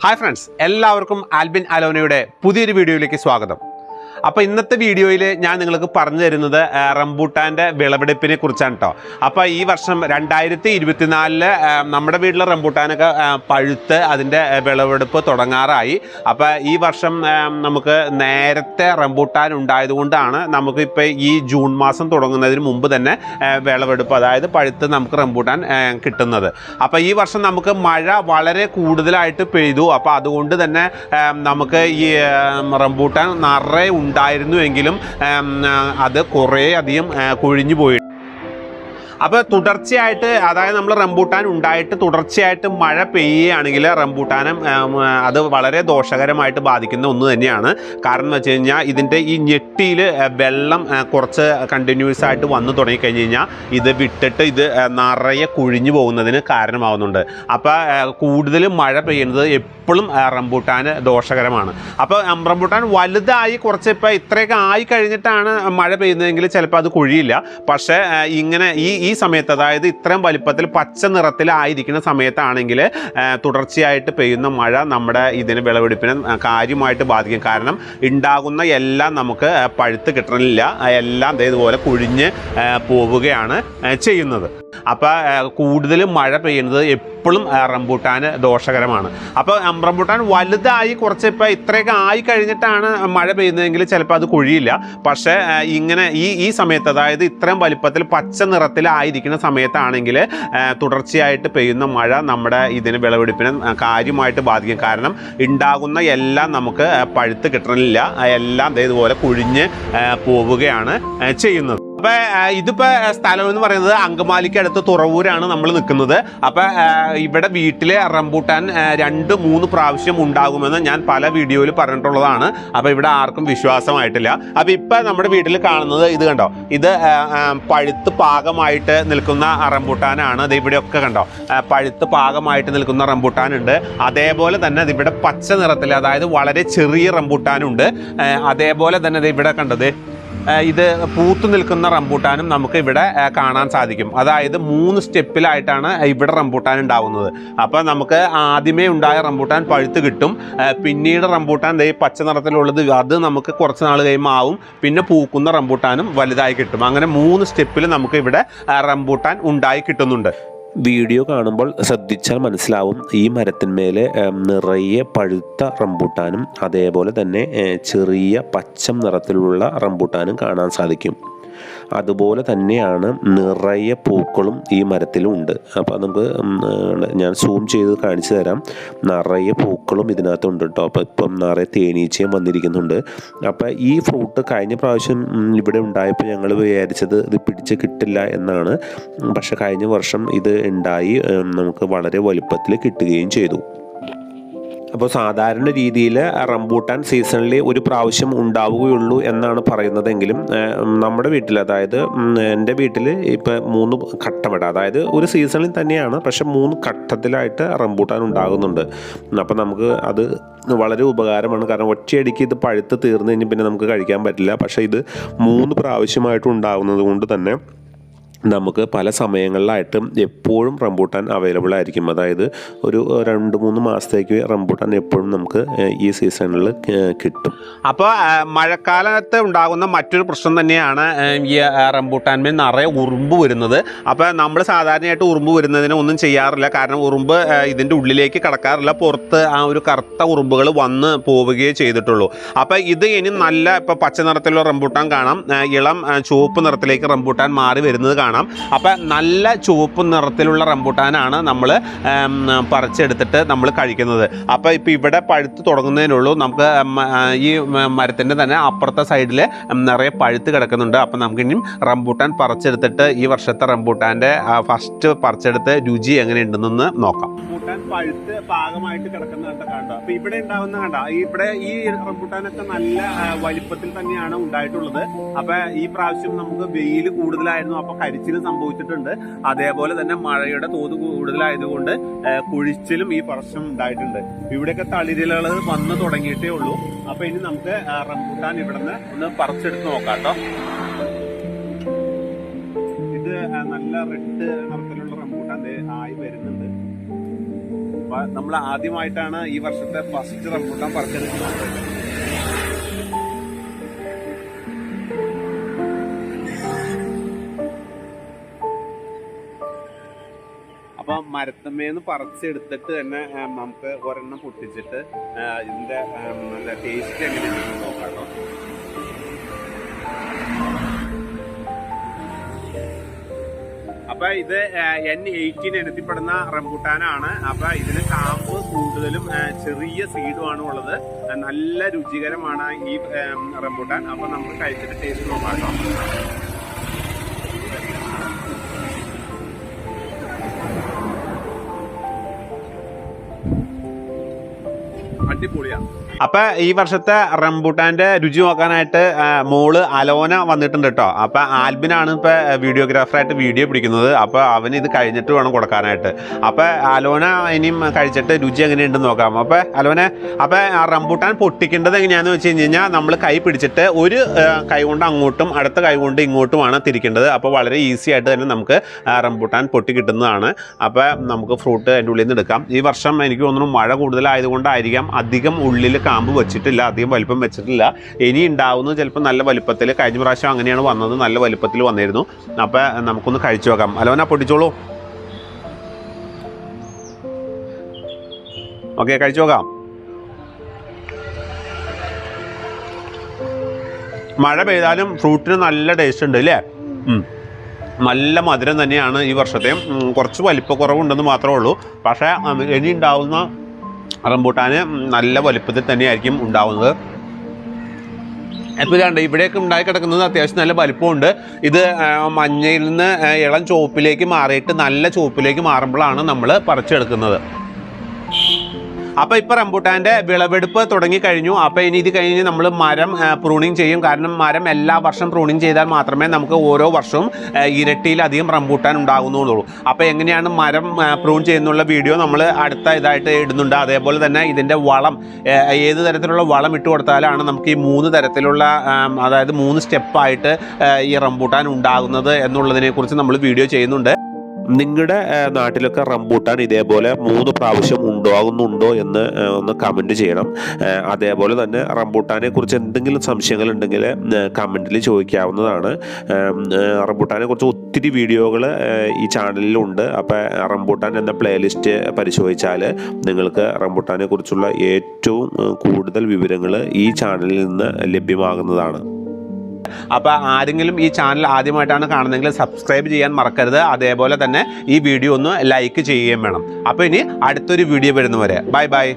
Hi friends, എല്ലാവർക്കും ആൽബിൻ അലോനയുടെ പുതിയൊരു വീഡിയോയിലേക്ക് സ്വാഗതം. അപ്പോൾ ഇന്നത്തെ വീഡിയോയിൽ ഞാൻ നിങ്ങൾക്ക് പറഞ്ഞു തരുന്നത് റംബൂട്ടാൻ്റെ വിളവെടുപ്പിനെ കുറിച്ചാണ് കേട്ടോ. അപ്പോൾ ഈ വർഷം 2024 നമ്മുടെ വീട്ടിലെ റംബൂട്ടാനൊക്കെ പഴുത്ത് അതിൻ്റെ വിളവെടുപ്പ് തുടങ്ങാറായി. അപ്പോൾ ഈ വർഷം നമുക്ക് നേരത്തെ റംബൂട്ടാൻ ഉണ്ടായതുകൊണ്ടാണ് നമുക്കിപ്പോൾ ഈ ജൂൺ മാസം തുടങ്ങുന്നതിന് മുമ്പ് തന്നെ വിളവെടുപ്പ്, അതായത് പഴുത്ത് നമുക്ക് റംബൂട്ടാൻ കിട്ടുന്നത്. അപ്പോൾ ഈ വർഷം നമുക്ക് മഴ വളരെ കൂടുതലായിട്ട് പെയ്തു. അപ്പോൾ അതുകൊണ്ട് തന്നെ നമുക്ക് ഈ റംബൂട്ടാൻ നിറയെ ഉണ്ടായിരുന്നുവെങ്കിലും അത് കുറേ അധികം കൊഴിഞ്ഞു പോയി. അപ്പോൾ തുടർച്ചയായിട്ട്, അതായത് നമ്മൾ റംബൂട്ടാൻ ഉണ്ടായിട്ട് തുടർച്ചയായിട്ട് മഴ പെയ്യുകയാണെങ്കിൽ റംബൂട്ടാനും അത് വളരെ ദോഷകരമായിട്ട് ബാധിക്കുന്ന ഒന്ന് തന്നെയാണ്. കാരണം എന്ന് വെച്ച് കഴിഞ്ഞാൽ ഇതിൻ്റെ ഈ ഞെട്ടിയിൽ വെള്ളം കുറച്ച് കണ്ടിന്യൂസ് ആയിട്ട് വന്നു തുടങ്ങിക്കഴിഞ്ഞ് കഴിഞ്ഞാൽ ഇത് വിട്ടിട്ട് ഇത് നിറയെ കുഴിഞ്ഞു പോകുന്നതിന് കാരണമാവുന്നുണ്ട്. അപ്പോൾ കൂടുതൽ മഴ പെയ്യുന്നത് എപ്പോഴും റംബൂട്ടാന് ദോഷകരമാണ്. അപ്പോൾ റംബൂട്ടാൻ വലുതായി കുറച്ച് ഇപ്പോൾ ഇത്രയൊക്കെ ആയി കഴിഞ്ഞിട്ടാണ് മഴ പെയ്യുന്നതെങ്കിൽ ചിലപ്പോൾ അത് കുഴിയില്ല. പക്ഷേ ഇങ്ങനെ ഈ സമയത്ത്, അതായത് ഇത്രയും വലിപ്പത്തിൽ പച്ച നിറത്തിലായിരിക്കുന്ന സമയത്താണെങ്കിൽ തുടർച്ചയായിട്ട് പെയ്യുന്ന മഴ നമ്മുടെ ഇതിന് വിളവെടുപ്പിനെ കാര്യമായിട്ട് ബാധിക്കും. കാരണം ഉണ്ടാകുന്ന എല്ലാം നമുക്ക് പഴുത്ത് കിട്ടണില്ല, എല്ലാം ഇതുപോലെ കുഴിഞ്ഞ് പോവുകയാണ് ചെയ്യുന്നത്. അപ്പോൾ കൂടുതൽ മഴ പെയ്യുന്നത് എപ്പോഴും റംബൂട്ടാന് ദോഷകരമാണ്. അപ്പോൾ റംബൂട്ടാൻ വലുതായി കുറച്ച് ഇപ്പോൾ ഇത്രയൊക്കെ ആയി കഴിഞ്ഞിട്ടാണ് മഴ പെയ്യുന്നതെങ്കിൽ ചിലപ്പോൾ അത് കുഴിയില്ല. പക്ഷേ ഇങ്ങനെ ഈ സമയത്ത്, അതായത് ഇത്രയും വലിപ്പത്തിൽ പച്ച നിറത്തിലായിരിക്കുന്ന സമയത്താണെങ്കിൽ തുടർച്ചയായിട്ട് പെയ്യുന്ന മഴ നമ്മുടെ ഇതിന് വിളവെടുപ്പിനെ കാര്യമായിട്ട് ബാധിക്കും. കാരണം ഉണ്ടാകുന്ന എല്ലാം നമുക്ക് പഴുത്ത് കിട്ടണില്ല, എല്ലാം ഇതുപോലെ കുഴിഞ്ഞ് പോവുകയാണ് ചെയ്യുന്നത്. അപ്പോൾ ഇതിപ്പോൾ സ്ഥലം എന്ന് പറയുന്നത് അങ്കമാലിക്ക് അടുത്ത് തുറവൂരാണ് നമ്മൾ നിൽക്കുന്നത്. അപ്പോൾ ഇവിടെ വീട്ടിലെ റംബൂട്ടാൻ 2-3 പ്രാവശ്യം ഉണ്ടാകുമെന്ന് ഞാൻ പല വീഡിയോയിൽ പറഞ്ഞിട്ടുള്ളതാണ്. അപ്പോൾ ഇവിടെ ആർക്കും വിശ്വാസമായിട്ടില്ല. അപ്പോൾ ഇപ്പം നമ്മുടെ വീട്ടിൽ കാണുന്നത് ഇത് കണ്ടോ, ഇത് പഴുത്ത് പാകമായിട്ട് നിൽക്കുന്ന റംബൂട്ടാനാണ്. അത് ഇവിടെയൊക്കെ കണ്ടോ, പഴുത്ത് പാകമായിട്ട് നിൽക്കുന്ന റംബൂട്ടാനുണ്ട്. അതേപോലെ തന്നെ ഇവിടെ പച്ച നിറത്തിൽ, അതായത് വളരെ ചെറിയ റംബൂട്ടാനുണ്ട്. അതേപോലെ തന്നെ ഇവിടെ കണ്ടത് ഇത് പൂത്തു നിൽക്കുന്ന റംബൂട്ടാനും നമുക്ക് ഇവിടെ കാണാൻ സാധിക്കും. അതായത് 3 സ്റ്റെപ്പിലായിട്ടാണ് ഇവിടെ റംബൂട്ടാൻ ഉണ്ടാവുന്നത്. അപ്പോൾ നമുക്ക് ആദ്യമേ ഉണ്ടായ റംബൂട്ടാൻ പഴുത്ത് കിട്ടും, പിന്നീട് റംബൂട്ടാൻ പച്ച നിറത്തിലുള്ളത് അത് നമുക്ക് കുറച്ച് നാൾ കഴിയുമ്പോൾ ആവും, പിന്നെ പൂക്കുന്ന റംബൂട്ടാനും വലുതായി കിട്ടും. അങ്ങനെ 3 സ്റ്റെപ്പിൽ നമുക്ക് ഇവിടെ റംബൂട്ടാൻ ഉണ്ടായി കിട്ടുന്നുണ്ട്. വീഡിയോ കാണുമ്പോൾ ശ്രദ്ധിച്ചാൽ മനസ്സിലാവും, ഈ മരത്തിന്മേലെ നിറയെ പഴുത്ത റംബൂട്ടാനും അതേപോലെ തന്നെ ചെറിയ പച്ച നിറത്തിലുള്ള റംബൂട്ടാനും കാണാൻ സാധിക്കും. അതുപോലെ തന്നെയാണ് നിറയെ പൂക്കളും ഈ മരത്തിലും ഉണ്ട്. അപ്പോൾ നമുക്ക് ഞാൻ സൂം ചെയ്ത് കാണിച്ചു തരാം. നിറയെ പൂക്കളും ഇതിനകത്തുണ്ട് കേട്ടോ. അപ്പോൾ ഇപ്പം നിറയെ തേനീച്ചയും വന്നിരിക്കുന്നുണ്ട്. അപ്പോൾ ഈ ഫ്രൂട്ട് കഴിഞ്ഞ പ്രാവശ്യം ഇവിടെ ഉണ്ടായപ്പോൾ ഞങ്ങൾ വിചാരിച്ചത് ഇത് പിടിച്ച് കിട്ടില്ല എന്നാണ്. പക്ഷെ കഴിഞ്ഞ വർഷം ഇത് ഉണ്ടായി നമുക്ക് വളരെ വലുപ്പത്തിൽ കിട്ടുകയും ചെയ്തു. അപ്പോൾ സാധാരണ രീതിയിൽ റംബൂട്ടാൻ സീസണിൽ ഒരു പ്രാവശ്യം ഉണ്ടാവുകയുള്ളൂ എന്നാണ് പറയുന്നതെങ്കിലും നമ്മുടെ വീട്ടിൽ, അതായത് എൻ്റെ വീട്ടിൽ ഇപ്പോൾ 3 ഘട്ടമിട, അതായത് ഒരു സീസണിൽ തന്നെയാണ്, പക്ഷെ 3 ഘട്ടത്തിലായിട്ട് റംബൂട്ടാൻ ഉണ്ടാകുന്നുണ്ട്. അപ്പോൾ നമുക്ക് അത് വളരെ ഉപകാരമാണ്. കാരണം ഒറ്റയടിക്ക് ഇത് പഴുത്ത് തീർന്നു കഴിഞ്ഞ് പിന്നെ നമുക്ക് കഴിക്കാൻ പറ്റില്ല. പക്ഷേ ഇത് 3 പ്രാവശ്യമായിട്ട് ഉണ്ടാകുന്നത് കൊണ്ട് തന്നെ നമുക്ക് പല സമയങ്ങളിലായിട്ടും എപ്പോഴും റംബൂട്ടാൻ അവൈലബിൾ ആയിരിക്കും. അതായത് ഒരു 2-3 മാസത്തേക്ക് റംബൂട്ടാൻ എപ്പോഴും നമുക്ക് ഈ സീസണിൽ കിട്ടും. അപ്പോൾ മഴക്കാലത്ത് ഉണ്ടാകുന്ന മറ്റൊരു പ്രശ്നം തന്നെയാണ് ഈ റംബൂട്ടാൻമേൽ നിറയെ ഉറുമ്പ് വരുന്നത്. അപ്പോൾ നമ്മൾ സാധാരണയായിട്ട് ഉറുമ്പ് വരുന്നതിന് ഒന്നും ചെയ്യാറില്ല. കാരണം ഉറുമ്പ് ഇതിൻ്റെ ഉള്ളിലേക്ക് കടക്കാറില്ല, പുറത്ത് ആ ഒരു കറുത്ത ഉറുമ്പുകൾ വന്ന് പോവുകയേ ചെയ്തിട്ടുള്ളൂ. അപ്പോൾ ഇത് ഇനി നല്ല ഇപ്പോൾ പച്ച നിറത്തിലുള്ള റംബൂട്ടാൻ കാണാം, ഇളം ചുവപ്പ് നിറത്തിലേക്ക് റംബൂട്ടാൻ മാറി വരുന്നത് കാണാം. അപ്പം നല്ല ചുവപ്പ് നിറത്തിലുള്ള റംബൂട്ടാനാണ് നമ്മൾ പറിച്ചെടുത്തിട്ട് നമ്മൾ കഴിക്കുന്നത്. അപ്പോൾ ഇപ്പോൾ ഇവിടെ പഴുത്ത് തുടങ്ങുന്നതിനുള്ളൂ. നമുക്ക് ഈ മരത്തിൻ്റെ തന്നെ അപ്പുറത്തെ സൈഡിൽ നിറയെ പഴുത്ത് കിടക്കുന്നുണ്ട്. അപ്പം നമുക്കിനിയും റംബൂട്ടാൻ പറിച്ചെടുത്തിട്ട് ഈ വർഷത്തെ റംബൂട്ടാൻ്റെ ഫസ്റ്റ് പറിച്ചെടുത്ത് രുചി എങ്ങനെയുണ്ടെന്ന് നോക്കാം. റംബൂട്ടാൻ പഴുത്ത് പാകമായിട്ട് കിടക്കുന്നതൊക്കെ കണ്ടോ. അപ്പോൾ ഇവിടെ ഉണ്ടാവുന്ന കണ്ടോ, ഇവിടെ ഈ റംബൂട്ടാനൊക്കെ നല്ല വലിപ്പത്തിൽ തന്നെയാണ് ഉണ്ടായിട്ടുള്ളത്. അപ്പോൾ ഈ പ്രാവശ്യം നമുക്ക് വെയിൽ കൂടുതലായിരുന്നു, അപ്പോൾ കരിച്ചിലും സംഭവിച്ചിട്ടുണ്ട്. അതേപോലെ തന്നെ മഴയുടെ തോത് കൂടുതലായതുകൊണ്ട് കുഴിച്ചിലും ഈ പ്രശ്നം ഉണ്ടായിട്ടുണ്ട്. ഇവിടെയൊക്കെ തളിരിലകൾ വന്ന് തുടങ്ങിയിട്ടേ ഉള്ളൂ. അപ്പോൾ ഇനി നമുക്ക് റംബൂട്ടാൻ ഇവിടുന്ന് ഒന്ന് പറിച്ചെടുത്ത് നോക്കാം കേട്ടോ. ഇത് നല്ല റെഡ് നിറത്തിലുള്ള റംബൂട്ടാൻ ആയി വരുന്നുണ്ട്. അപ്പൊ നമ്മൾ ആദ്യമായിട്ടാണ് ഈ വർഷത്തെ ഫസ്റ്റ് റംബൂട്ടാൻ പറിച്ചെടുക്കുന്നത്. അപ്പൊ മരത്തമ്മേന്ന് പറിച്ചെടുത്തിട്ട് തന്നെ നമുക്ക് ഒരെണ്ണം പൊട്ടിച്ചിട്ട് ഇതിന്റെ ടേസ്റ്റ് എങ്ങനെയാണെന്ന് നോക്കാം കേട്ടോ. അപ്പൊ ഇത് N18 ഇനത്തിൽപ്പെടുന്ന റംബൂട്ടാനാണ്. അപ്പൊ ഇതിന് കാമ്പ് കൂടുതലും ചെറിയ സീഡുമാണ് ഉള്ളത്. നല്ല രുചികരമാണ് ഈ റംബൂട്ടാൻ. അപ്പൊ നമുക്ക് കഴിച്ചിട്ട് ടേസ്റ്റ് നോക്കാം കേട്ടോ. അടിപൊളിയാണ്. അപ്പൊ ഈ വർഷത്തെ റംബൂട്ടാന്റെ രുചി നോക്കാനായിട്ട് മോള് അലോന വന്നിട്ടുണ്ട് കേട്ടോ. അപ്പൊ ആൽബിനാണ് ഇപ്പൊ വീഡിയോഗ്രാഫറായിട്ട് വീഡിയോ പിടിക്കുന്നത്. അപ്പൊ അവന് ഇത് കഴിഞ്ഞിട്ട് വേണം കൊടുക്കാനായിട്ട്. അപ്പൊ അലോന ഇനിയും കഴിച്ചിട്ട് രുചി എങ്ങനെയുണ്ടെന്ന് നോക്കാം. അപ്പൊ അലോന, അപ്പൊ റംബൂട്ടാൻ പൊട്ടിക്കേണ്ടത് എങ്ങനെയാന്ന് വെച്ച് കഴിഞ്ഞാൽ നമ്മൾ കൈ പിടിച്ചിട്ട് ഒരു കൈ കൊണ്ട് അങ്ങോട്ടും അടുത്ത കൈ കൊണ്ട് ഇങ്ങോട്ടുമാണ് തിരിക്കേണ്ടത്. അപ്പോൾ വളരെ ഈസി ആയിട്ട് തന്നെ നമുക്ക് റംബൂട്ടാൻ പൊട്ടി കിട്ടുന്നതാണ്. അപ്പോൾ നമുക്ക് ഫ്രൂട്ട് അതിൻ്റെ ഉള്ളിൽ നിന്ന് എടുക്കാം. ഈ വർഷം എനിക്ക് തോന്നുന്നു മഴ കൂടുതലായതുകൊണ്ടായിരിക്കാം അധികം ഉള്ളിൽ കാമ്പ് വെച്ചിട്ടില്ല, അധികം വലിപ്പം വെച്ചിട്ടില്ല. ഇനി ഉണ്ടാവുന്നത് ചിലപ്പോൾ നല്ല വലിപ്പത്തിൽ. കഴിഞ്ഞ പ്രാവശ്യം അങ്ങനെയാണ് വന്നത്, നല്ല വലിപ്പത്തിൽ വന്നിരുന്നു. അപ്പം നമുക്കൊന്ന് കഴിച്ചു നോക്കാം. അലോന പൊട്ടിച്ചോളൂ. ഓക്കെ, കഴിച്ചു നോക്കാം. മഴ പെയ്താലും ഫ്രൂട്ടിന് നല്ല ടേസ്റ്റ് ഉണ്ട് അല്ലേ? നല്ല മധുരം തന്നെയാണ് ഈ വർഷത്തെ. കുറച്ച് വലിപ്പക്കുറവുണ്ടെന്ന് മാത്രമേ ഉള്ളൂ. പക്ഷേ ഇനി ഉണ്ടാവുന്ന റംബൂട്ടാന് നല്ല വലിപ്പത്തിൽ തന്നെയായിരിക്കും ഉണ്ടാവുന്നത്. ഇപ്പോൾ ഇതാണ്ട് ഇവിടെയൊക്കെ ഉണ്ടായി കിടക്കുന്നത് അത്യാവശ്യം നല്ല വലിപ്പമുണ്ട്. ഇത് മഞ്ഞയിൽ നിന്ന് ഇളം ചുവപ്പിലേക്ക് മാറിയിട്ട് നല്ല ചുവപ്പിലേക്ക് മാറുമ്പോഴാണ് നമ്മൾ പറിച്ചെടുക്കുന്നത്. അപ്പോൾ ഇപ്പോൾ റംബൂട്ടാൻ്റെ വിളവെടുപ്പ് തുടങ്ങിക്കഴിഞ്ഞു. അപ്പോൾ ഇനി ഇത് കഴിഞ്ഞ് നമ്മൾ മരം പ്രൂണിങ് ചെയ്യും. കാരണം മരം എല്ലാ വർഷം പ്രൂണിങ് ചെയ്താൽ മാത്രമേ നമുക്ക് ഓരോ വർഷവും ഇരട്ടിയിലധികം റംബൂട്ടാൻ ഉണ്ടാകുന്നുള്ളൂ. അപ്പോൾ എങ്ങനെയാണ് മരം പ്രൂൺ ചെയ്യുന്നുള്ള വീഡിയോ നമ്മൾ അടുത്ത ഇതായിട്ട് ഇടുന്നുണ്ട്. അതേപോലെ തന്നെ ഇതിൻ്റെ വളം, ഏത് തരത്തിലുള്ള വളം ഇട്ട് കൊടുത്താലാണ് നമുക്ക് ഈ 3 തരത്തിലുള്ള, അതായത് 3 സ്റ്റെപ്പായിട്ട് ഈ റംബൂട്ടാൻ ഉണ്ടാകുന്നത് എന്നുള്ളതിനെക്കുറിച്ച് നമ്മൾ വീഡിയോ ചെയ്യുന്നുണ്ട്. നിങ്ങളുടെ നാട്ടിലൊക്കെ റംബൂട്ടാൻ ഇതേപോലെ 3 പ്രാവശ്യം ഉണ്ടാകുന്നുണ്ടോ എന്ന് ഒന്ന് കമൻറ്റ് ചെയ്യണം. അതേപോലെ തന്നെ റംബൂട്ടാനെ കുറിച്ച് എന്തെങ്കിലും സംശയങ്ങൾ ഉണ്ടെങ്കിൽ കമൻറ്റിൽ ചോദിക്കാവുന്നതാണ്. റംബൂട്ടാനെ കുറിച്ച് ഒത്തിരി വീഡിയോകൾ ഈ ചാനലിലുണ്ട്. അപ്പോൾ റംബൂട്ടാൻ എന്ന പ്ലേലിസ്റ്റ് പരിശോധിച്ചാൽ നിങ്ങൾക്ക് റംബൂട്ടാനെ കുറിച്ചുള്ള ഏറ്റവും കൂടുതൽ വിവരങ്ങൾ ഈ ചാനലിൽ നിന്ന് ലഭ്യമാകുന്നതാണ്. അപ്പോൾ ആരെങ്കിലും ഈ ചാനൽ ആദ്യമായിട്ടാണ് കാണുന്നതെങ്കിൽ സബ്സ്ക്രൈബ് ചെയ്യാൻ മറക്കരുത്. അതേപോലെ തന്നെ ഈ വീഡിയോ ഒന്ന് ലൈക്ക് ചെയ്യുകയും വേണം. അപ്പോൾ ഇനി അടുത്തൊരു വീഡിയോ വരുന്നവരെ ബൈ ബൈ.